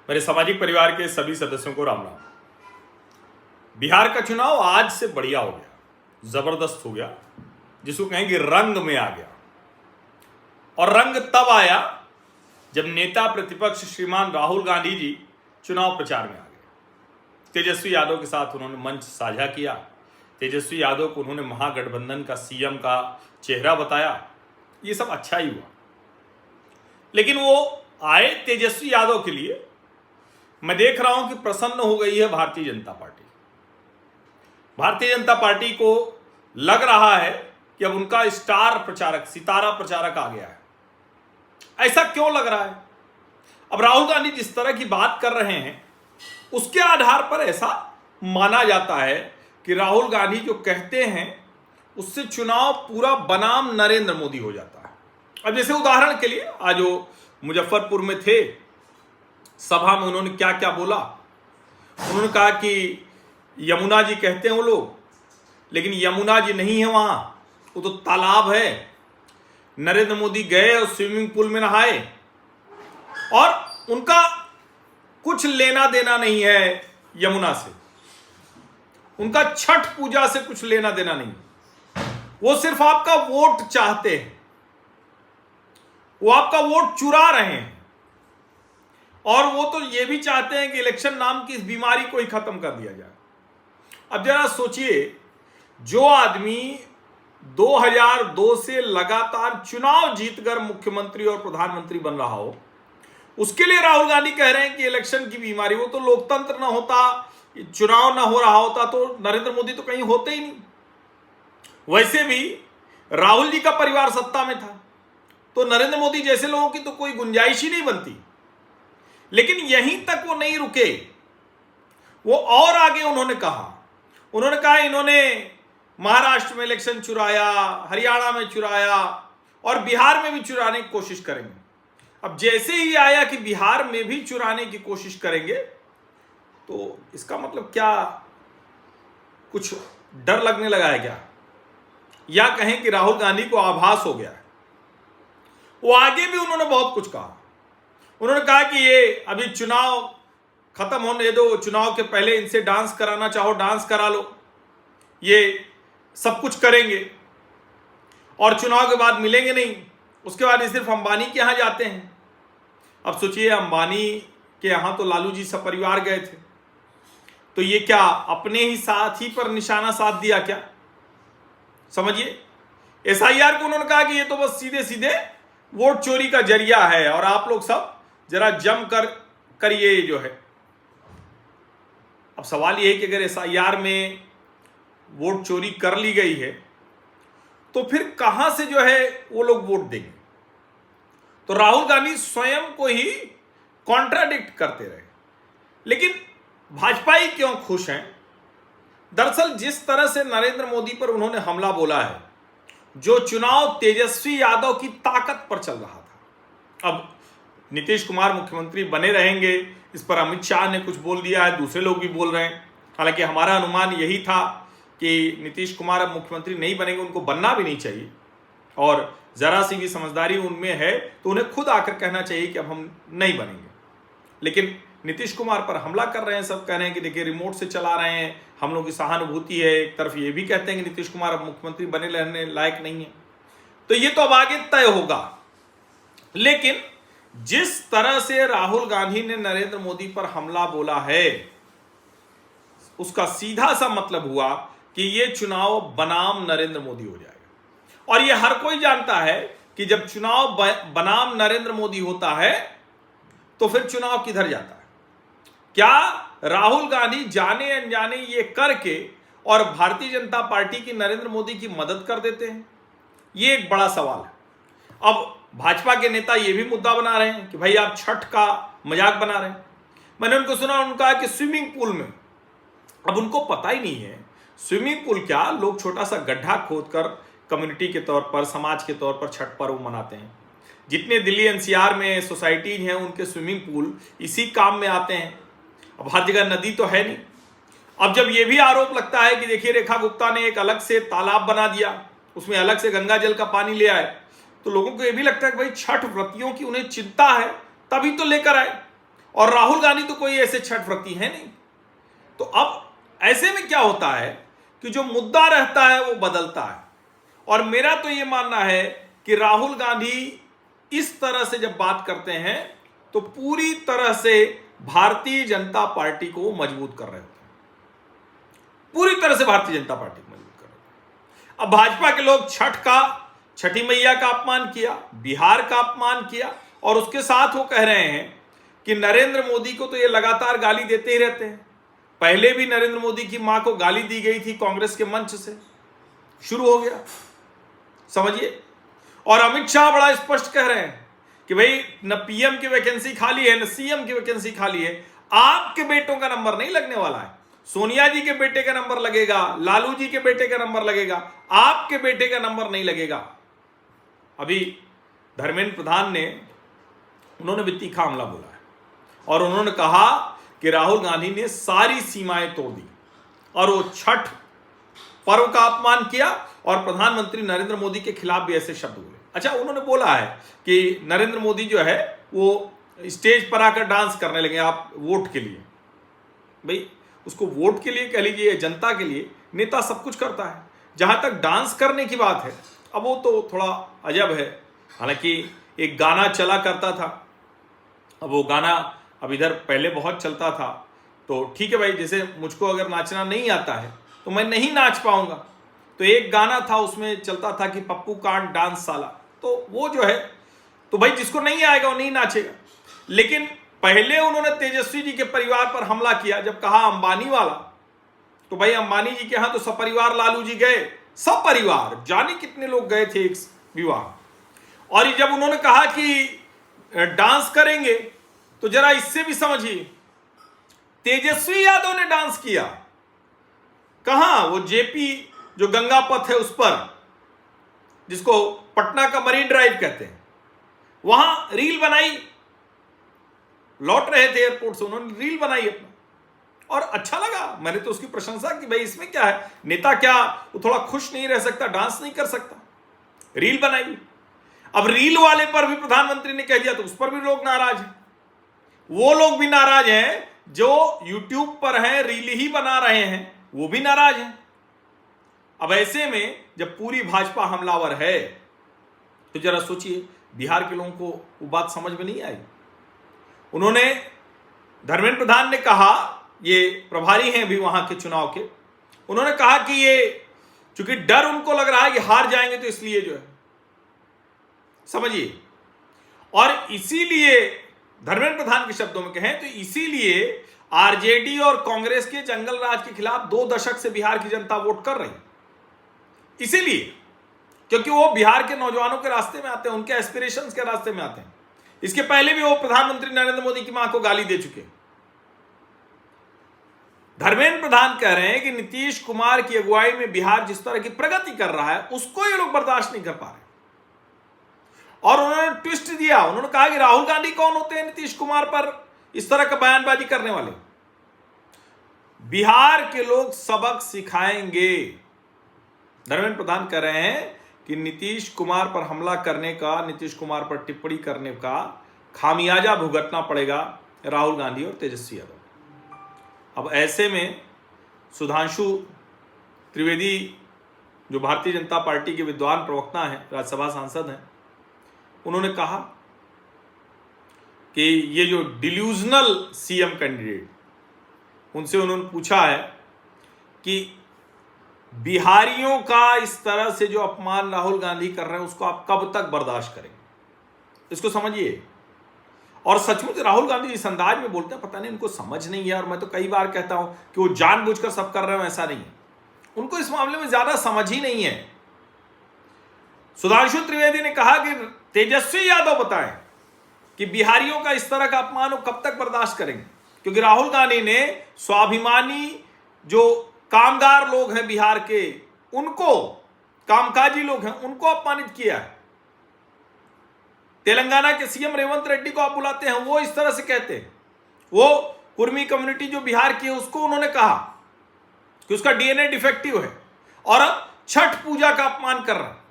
मेरे सामाजिक परिवार के सभी सदस्यों को राम राम। बिहार का चुनाव आज से बढ़िया हो गया, जबरदस्त हो गया, जिसको कहेंगे रंग में आ गया। और रंग तब आया जब नेता प्रतिपक्ष श्रीमान राहुल गांधी जी चुनाव प्रचार में आ गए। तेजस्वी यादव के साथ उन्होंने मंच साझा किया। तेजस्वी यादव को उन्होंने महागठबंधन का सीएम का चेहरा बताया। ये सब अच्छा ही हुआ, लेकिन वो आए तेजस्वी यादव के लिए। मैं देख रहा हूं कि प्रसन्न हो गई है भारतीय जनता पार्टी। भारतीय जनता पार्टी को लग रहा है कि अब उनका स्टार प्रचारक, सितारा प्रचारक आ गया है। ऐसा क्यों लग रहा है? अब राहुल गांधी जिस तरह की बात कर रहे हैं उसके आधार पर ऐसा माना जाता है कि राहुल गांधी जो कहते हैं उससे चुनाव पूरा बनाम नरेंद्र मोदी हो जाता है। अब जैसे उदाहरण के लिए आज वो मुजफ्फरपुर में थे, सभा में उन्होंने क्या क्या बोला। उन्होंने कहा कि यमुना जी कहते हैं वो लोग, लेकिन यमुना जी नहीं है वहां, वो तो तालाब है। नरेंद्र मोदी गए और स्विमिंग पूल में नहाए और उनका कुछ लेना देना नहीं है यमुना से। उनका छठ पूजा से कुछ लेना देना नहीं। वो सिर्फ आपका वोट चाहते हैं, वो आपका वोट चुरा रहे हैं। और वो तो ये भी चाहते हैं कि इलेक्शन नाम की इस बीमारी को ही खत्म कर दिया जाए। अब जरा सोचिए, जो आदमी 2002 से लगातार चुनाव जीतकर मुख्यमंत्री और प्रधानमंत्री बन रहा हो, उसके लिए राहुल गांधी कह रहे हैं कि इलेक्शन की बीमारी। वो तो लोकतंत्र ना होता, चुनाव ना हो रहा होता तो नरेंद्र मोदी तो कहीं होते ही नहीं। वैसे भी राहुल जी का परिवार सत्ता में था तो नरेंद्र मोदी जैसे लोगों की तो कोई गुंजाइश ही नहीं बनती। लेकिन यहीं तक वो नहीं रुके, वो और आगे उन्होंने कहा इन्होंने महाराष्ट्र में इलेक्शन चुराया, हरियाणा में चुराया और बिहार में भी चुराने की कोशिश करेंगे। अब जैसे ही आया कि बिहार में भी चुराने की कोशिश करेंगे तो इसका मतलब क्या, कुछ डर लगने लगा है क्या? या कहें कि राहुल गांधी को आभास हो गया है। वो आगे भी उन्होंने बहुत कुछ कहा। उन्होंने कहा कि ये अभी चुनाव खत्म होने दो, चुनाव के पहले इनसे डांस कराना चाहो डांस करा लो, ये सब कुछ करेंगे और चुनाव के बाद मिलेंगे नहीं। उसके बाद ये सिर्फ अंबानी के यहां जाते हैं। अब सोचिए, अंबानी के यहां तो लालू जी सपरिवार गए थे, तो ये क्या अपने ही साथी पर निशाना साध दिया क्या? समझिए, एसआईआर को उन्होंने कहा कि ये तो बस सीधे सीधे वोट चोरी का जरिया है और आप लोग सब जरा जम कर करिए जो है। अब सवाल यह है कि अगर एसआईआर में वोट चोरी कर ली गई है तो फिर कहां से जो है वो लोग वोट देंगे? तो राहुल गांधी स्वयं को ही कॉन्ट्राडिक्ट करते रहे। लेकिन भाजपा ही क्यों खुश हैं? दरअसल जिस तरह से नरेंद्र मोदी पर उन्होंने हमला बोला है, जो चुनाव तेजस्वी यादव की ताकत पर चल रहा था। अब नीतीश कुमार मुख्यमंत्री बने रहेंगे, इस पर अमित शाह ने कुछ बोल दिया है, दूसरे लोग भी बोल रहे हैं। हालांकि हमारा अनुमान यही था कि नीतीश कुमार अब मुख्यमंत्री नहीं बनेंगे, उनको बनना भी नहीं चाहिए। और जरा सी भी समझदारी उनमें है तो उन्हें खुद आकर कहना चाहिए कि अब हम नहीं बनेंगे। लेकिन नीतीश कुमार पर हमला कर रहे हैं, सब कह रहे हैं कि देखिए रिमोट से चला रहे हैं, हम लोग की सहानुभूति है। एक तरफ ये भी कहते हैं कि नीतीश कुमार अब मुख्यमंत्री बने रहने लायक नहीं है। तो ये तो अब आगे तय होगा। लेकिन जिस तरह से राहुल गांधी ने नरेंद्र मोदी पर हमला बोला है, उसका सीधा सा मतलब हुआ कि ये चुनाव बनाम नरेंद्र मोदी हो जाएगा। और ये हर कोई जानता है कि जब चुनाव बनाम नरेंद्र मोदी होता है तो फिर चुनाव किधर जाता है? क्या राहुल गांधी जाने अनजाने ये करके और भारतीय जनता पार्टी की नरेंद्र मोदी की मदद कर देते हैं? ये एक बड़ा सवाल है। अब भाजपा के नेता ये भी मुद्दा बना रहे हैं कि भाई आप छठ का मजाक बना रहे हैं। मैंने उनको सुना, उन्होंने कहा कि स्विमिंग पूल में, अब उनको पता ही नहीं है स्विमिंग पूल क्या, लोग छोटा सा गड्ढा खोदकर कम्युनिटी के तौर पर, समाज के तौर पर छठ पर्व मनाते हैं। जितने दिल्ली एनसीआर में सोसाइटीज हैं उनके स्विमिंग पूल इसी काम में आते हैं। अब हर जगह नदी तो है नहीं। अब जब ये भी आरोप लगता है कि देखिए रेखा गुप्ता ने एक अलग से तालाब बना दिया, उसमें अलग से गंगा जल का पानी ले आए, तो लोगों को ये भी लगता है कि भाई छठ व्रतियों की उन्हें चिंता है तभी तो लेकर आए। और राहुल गांधी तो कोई ऐसे छठ व्रती है नहीं। तो अब ऐसे में क्या होता है कि जो मुद्दा रहता है वो बदलता है। और मेरा तो ये मानना है कि राहुल गांधी इस तरह से जब बात करते हैं तो पूरी तरह से भारतीय जनता पार्टी को मजबूत कर रहे होते हैं, पूरी तरह से भारतीय जनता पार्टी को मजबूत कर रहे हैं। अब भाजपा के लोग छठी मैया का अपमान किया, बिहार का अपमान किया, और उसके साथ वो कह रहे हैं कि नरेंद्र मोदी को तो ये लगातार गाली देते ही रहते हैं। पहले भी नरेंद्र मोदी की मां को गाली दी गई थी कांग्रेस के मंच से, शुरू हो गया, समझिए। और अमित शाह बड़ा स्पष्ट कह रहे हैं कि भाई न पीएम की वैकेंसी खाली है न सीएम की वैकेंसी खाली है, आपके बेटों का नंबर नहीं लगने वाला है। सोनिया जी के बेटे का नंबर लगेगा, लालू जी के बेटे का नंबर लगेगा, आपके बेटे का नंबर नहीं लगेगा। अभी धर्मेंद्र प्रधान ने उन्होंने भी तीखा हमला बोला है और उन्होंने कहा कि राहुल गांधी ने सारी सीमाएं तोड़ दी और वो छठ पर्व का अपमान किया और प्रधानमंत्री नरेंद्र मोदी के खिलाफ भी ऐसे शब्द बोले। अच्छा, उन्होंने बोला है कि नरेंद्र मोदी जो है वो स्टेज पर आकर डांस करने लगे आप वोट के लिए। भाई उसको वोट के लिए कह लीजिए, जनता के लिए, नेता सब कुछ करता है। जहां तक डांस करने की बात है, अब वो तो थोड़ा अजब है। हालांकि एक गाना चला करता था, अब वो गाना अब इधर पहले बहुत चलता था, तो ठीक है भाई, जैसे मुझको अगर नाचना नहीं आता है तो मैं नहीं नाच पाऊंगा, तो एक गाना था उसमें चलता था कि पप्पू कांट डांस साला, तो वो जो है तो भाई जिसको नहीं आएगा वो नहीं नाचेगा। लेकिन पहले उन्होंने तेजस्वी जी के परिवार पर हमला किया, जब कहा अंबानी वाला, तो भाई अंबानी जी के यहां तो सपरिवार लालू जी गए, सब परिवार, जाने कितने लोग गए थे एक विवाह। और जब उन्होंने कहा कि डांस करेंगे, तो जरा इससे भी समझिए, तेजस्वी यादव ने डांस किया कहां, वो जेपी जो गंगा पथ है उस पर, जिसको पटना का मरीन ड्राइव कहते हैं, वहां रील बनाई, लौट रहे थे एयरपोर्ट से, उन्होंने रील बनाई अपना, और अच्छा लगा, मैंने तो उसकी प्रशंसा की। भाई इसमें क्या है, नेता क्या वो थोड़ा खुश नहीं रह सकता, डांस नहीं कर सकता, रील बनाई। अब रील वाले पर भी प्रधानमंत्री ने कह दिया तो उस पर भी लोग नाराज हैं। वो लोग भी नाराज हैं जो यूट्यूब पर हैं, रील ही बना रहे हैं, वो भी नाराज हैं। अब ऐसे में जब पूरी भाजपा हमलावर है तो जरा सोचिए, बिहार के लोगों को वो बात समझ में नहीं आई। उन्होंने, धर्मेंद्र प्रधान ने कहा, ये प्रभारी हैं भी वहां के चुनाव के, उन्होंने कहा कि ये चूंकि डर उनको लग रहा है कि हार जाएंगे, तो इसलिए जो है, समझिए, और इसीलिए धर्मेंद्र प्रधान के शब्दों में कहें तो इसीलिए आरजेडी और कांग्रेस के जंगल राज के खिलाफ 2 दशक से बिहार की जनता वोट कर रही, इसीलिए क्योंकि वो बिहार के नौजवानों के रास्ते में आते हैं, उनके एस्पिरेशंस के रास्ते में आते हैं। इसके पहले भी वो प्रधानमंत्री नरेंद्र मोदी की मां को गाली दे चुके। धर्मेंद्र प्रधान कह रहे हैं कि नीतीश कुमार की अगुवाई में बिहार जिस तरह की प्रगति कर रहा है उसको ये लोग बर्दाश्त नहीं कर पा रहे। और उन्होंने ट्विस्ट दिया, उन्होंने कहा कि राहुल गांधी कौन होते हैं नीतीश कुमार पर इस तरह का बयानबाजी करने वाले। बिहार के लोग सबक सिखाएंगे। धर्मेंद्र प्रधान कह रहे हैं कि नीतीश कुमार पर हमला करने का, नीतीश कुमार पर टिप्पणी करने का खामियाजा भुगतना पड़ेगा राहुल गांधी और तेजस्वी यादव। अब ऐसे में सुधांशु त्रिवेदी जो भारतीय जनता पार्टी के विद्वान प्रवक्ता हैं, राज्यसभा सांसद हैं, उन्होंने कहा कि ये जो डिल्यूजनल सीएम कैंडिडेट, उनसे उन्होंने पूछा है कि बिहारियों का इस तरह से जो अपमान राहुल गांधी कर रहे हैं उसको आप कब तक बर्दाश्त करेंगे, इसको समझिए। और सचमुच राहुल गांधी इस अंदाज में बोलते हैं, पता नहीं उनको समझ नहीं है। और मैं तो कई बार कहता हूं कि वो जानबूझकर सब कर रहे हो, ऐसा नहीं है, उनको इस मामले में ज्यादा समझ ही नहीं है। सुधांशु त्रिवेदी ने कहा कि तेजस्वी यादव बताएं कि बिहारियों का इस तरह का अपमान वो कब तक बर्दाश्त करेंगे, क्योंकि राहुल गांधी ने स्वाभिमानी जो कामगार लोग हैं बिहार के, उनको, कामकाजी लोग हैं, उनको अपमानित किया है। तेलंगाना के सीएम रेवंत रेड्डी को आप बुलाते हैं, वो इस तरह से कहते हैं। वो कुर्मी कम्युनिटी जो बिहार की है उसको उन्होंने कहा कि उसका डीएनए डिफेक्टिव है, और अब छठ पूजा का अपमान कर रहे हैं।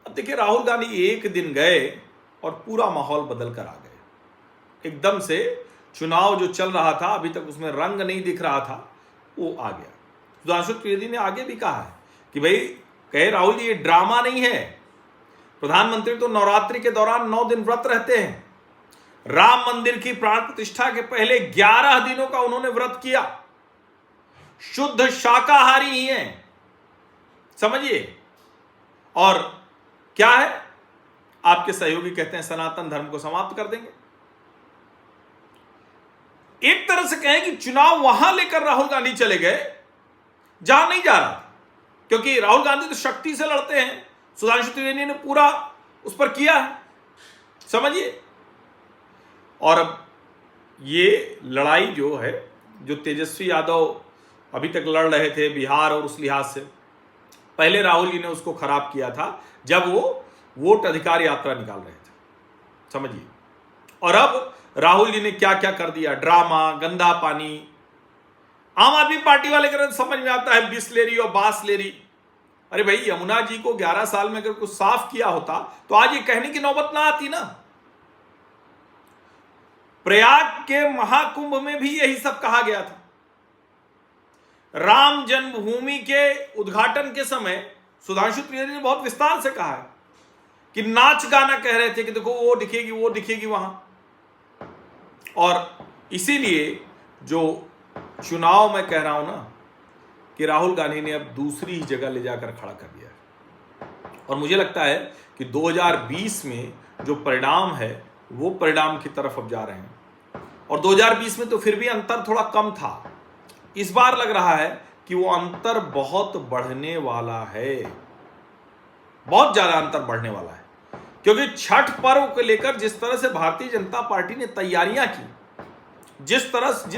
अब देखिए, राहुल गांधी एक दिन गए और पूरा माहौल बदल कर आ गए। एकदम से चुनाव जो चल रहा था अभी तक उसमें रंग नहीं दिख रहा था, वो आ गया। सुधांशु त्रिवेदी ने आगे भी कहा है कि भाई, कहे राहुल जी ये ड्रामा नहीं है, प्रधानमंत्री तो नवरात्रि के दौरान 9 दिन व्रत रहते हैं। राम मंदिर की प्राण प्रतिष्ठा के पहले 11 दिनों का उन्होंने व्रत किया, शुद्ध शाकाहारी ही हैं, समझिए। और क्या है, आपके सहयोगी कहते हैं सनातन धर्म को समाप्त कर देंगे। एक तरह से कहें कि चुनाव वहां लेकर राहुल गांधी चले गए जहां नहीं जा रहा था, क्योंकि राहुल गांधी तो शक्ति से लड़ते हैं, सुधांशु त्रिवेदी ने पूरा उस पर किया है, समझिए। और अब ये लड़ाई जो है, जो तेजस्वी यादव अभी तक लड़ रहे थे बिहार और उस लिहाज से, पहले राहुल जी ने उसको खराब किया था जब वो वोट अधिकार यात्रा निकाल रहे थे, समझिए। और अब राहुल जी ने क्या क्या कर दिया, ड्रामा, गंदा पानी। आम आदमी पार्टी वाले कर समझ में आता है बिस्लेरी और बासलेरी। अरे भाई, यमुना जी को 11 साल में अगर कुछ साफ किया होता तो आज ये कहने की नौबत ना आती ना। प्रयाग के महाकुंभ में भी यही सब कहा गया था। राम जन्मभूमि के उद्घाटन के समय सुधांशु त्रिवेदी ने बहुत विस्तार से कहा है कि नाच गाना कह रहे थे कि देखो वो दिखेगी वहां। और इसीलिए जो चुनाव में कह रहा हूं ना कि राहुल गांधी ने अब दूसरी ही जगह ले जाकर खड़ा कर दिया है। और मुझे लगता है कि 2020 में जो परिणाम है वो परिणाम की तरफ अब जा रहे हैं। और 2020 में तो फिर भी अंतर थोड़ा कम था, इस बार लग रहा है कि वो अंतर बहुत बढ़ने वाला है, बहुत ज्यादा अंतर बढ़ने वाला है। क्योंकि छठ पर्व को लेकर जिस तरह से भारतीय जनता पार्टी ने तैयारियां की, जिस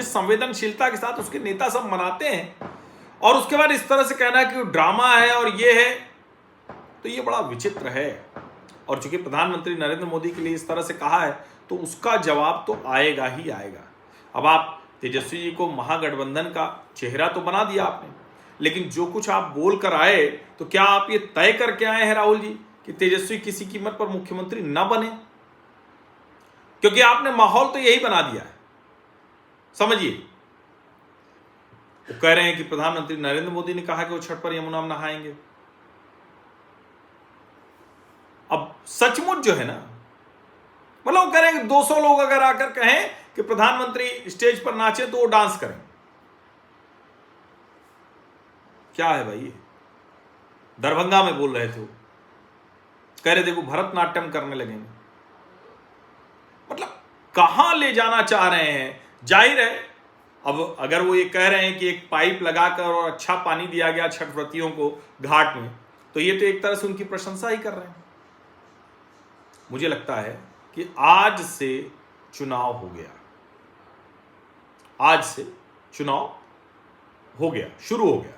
संवेदनशीलता के साथ उसके नेता सब मनाते हैं, और उसके बाद इस तरह से कहना है कि वो ड्रामा है और ये है, तो ये बड़ा विचित्र है। और चूंकि प्रधानमंत्री नरेंद्र मोदी के लिए इस तरह से कहा है तो उसका जवाब तो आएगा ही आएगा। अब आप तेजस्वी जी को महागठबंधन का चेहरा तो बना दिया आपने, लेकिन जो कुछ आप बोल कर आए, तो क्या आप ये तय करके आए हैं राहुल जी कि तेजस्वी किसी कीमत पर मुख्यमंत्री न बने? क्योंकि आपने माहौल तो यही बना दिया है, समझिए। वो कह रहे हैं कि प्रधानमंत्री नरेंद्र मोदी ने कहा कि वो छठ पर यमुना में नहाएंगे। अब सचमुच जो है ना, मतलब वो कह रहे हैं कि 200 लोग अगर आकर कहें कि प्रधानमंत्री स्टेज पर नाचे तो वो डांस करें। क्या है भाई? दरभंगा में बोल रहे थे वो, कह रहे देखो भरतनाट्यम करने लगेंगे। मतलब कहां ले जाना चाह रहे हैं? जाहिर है, अब अगर वो ये कह रहे हैं कि एक पाइप लगाकर और अच्छा पानी दिया गया छठ व्रतियों को घाट में, तो ये तो एक तरह से उनकी प्रशंसा ही कर रहे हैं। मुझे लगता है कि आज से चुनाव हो गया, आज से चुनाव हो गया, शुरू हो गया।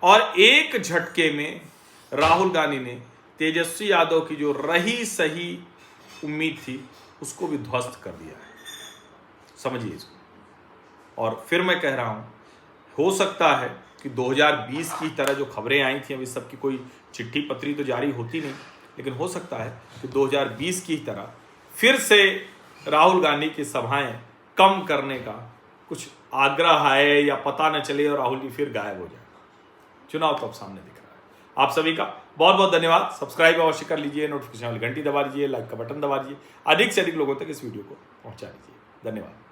और एक झटके में राहुल गांधी ने तेजस्वी यादव की जो रही सही उम्मीद थी उसको भी ध्वस्त कर दिया है, समझिए इसको। और फिर मैं कह रहा हूं, हो सकता है कि 2020 की तरह जो खबरें आई थी, अभी सबकी कोई चिट्ठी पत्री तो जारी होती नहीं, लेकिन हो सकता है कि 2020 की तरह फिर से राहुल गांधी की सभाएं कम करने का कुछ आग्रह आए या पता न चले और राहुल जी फिर गायब हो जाए। चुनाव तो अब सामने दिख रहा है। आप सभी का बहुत बहुत धन्यवाद। सब्सक्राइब अवश्य कर लीजिए, नोटिफिकेशन वाली घंटी दबा दीजिए, लाइक का बटन दबा दीजिए, अधिक से अधिक लोगों तक इस वीडियो को पहुंचा दीजिए। धन्यवाद।